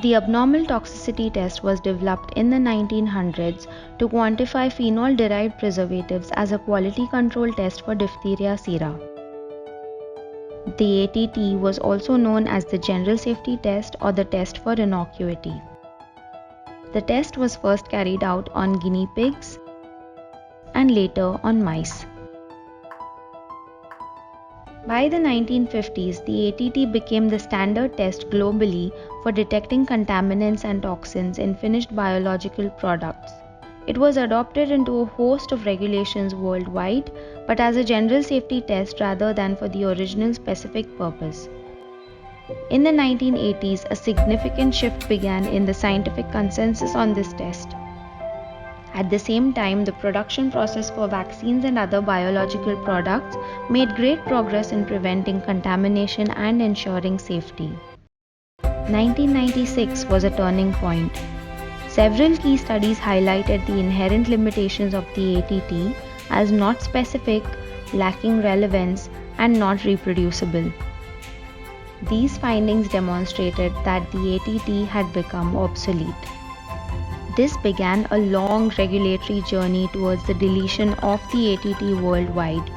The abnormal toxicity test was developed in the 1900s to quantify phenol-derived preservatives as a quality control test for diphtheria sera. The ATT was also known as the General Safety Test or the Test for Innocuity. The test was first carried out on guinea pigs and later on mice. By the 1950s, the ATT became the standard test globally for detecting contaminants and toxins in finished biological products. It was adopted into a host of regulations worldwide, but as a general safety test rather than for the original specific purpose. In the 1980s, a significant shift began in the scientific consensus on this test. At the same time, the production process for vaccines and other biological products made great progress in preventing contamination and ensuring safety. 1996 was a turning point. Several key studies highlighted the inherent limitations of the ATT as not specific, lacking relevance, and not reproducible. These findings demonstrated that the ATT had become obsolete. This began a long regulatory journey towards the deletion of the ATT worldwide.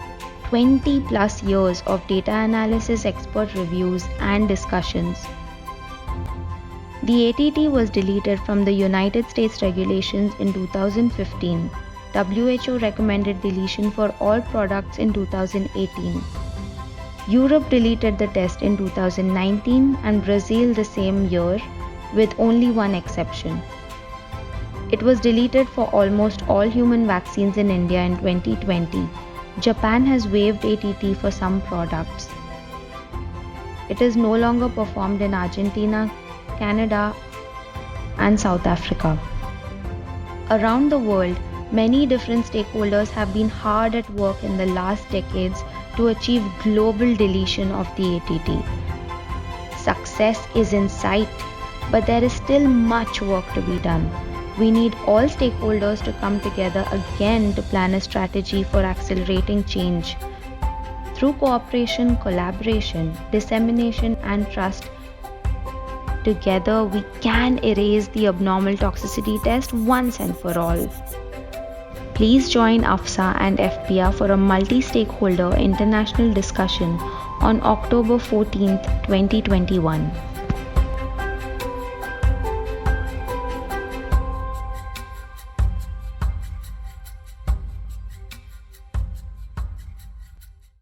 20 plus years of data analysis, expert reviews, and discussions. The ATT was deleted from the United States regulations in 2015. WHO recommended deletion for all products in 2018. Europe deleted the test in 2019 and Brazil the same year, with only one exception. It was deleted for almost all human vaccines in India in 2020. Japan has waived ATT for some products. It is no longer performed in Argentina, Canada, and South Africa. Around the world, many different stakeholders have been hard at work in the last decades to achieve global deletion of the ATT. Success is in sight, but there is still much work to be done. We need all stakeholders to come together again to plan a strategy for accelerating change. Through cooperation, collaboration, dissemination, and trust, together we can erase the abnormal toxicity test once and for all. Please join AFSA and FPIA for a multi-stakeholder international discussion on October 14, 2021.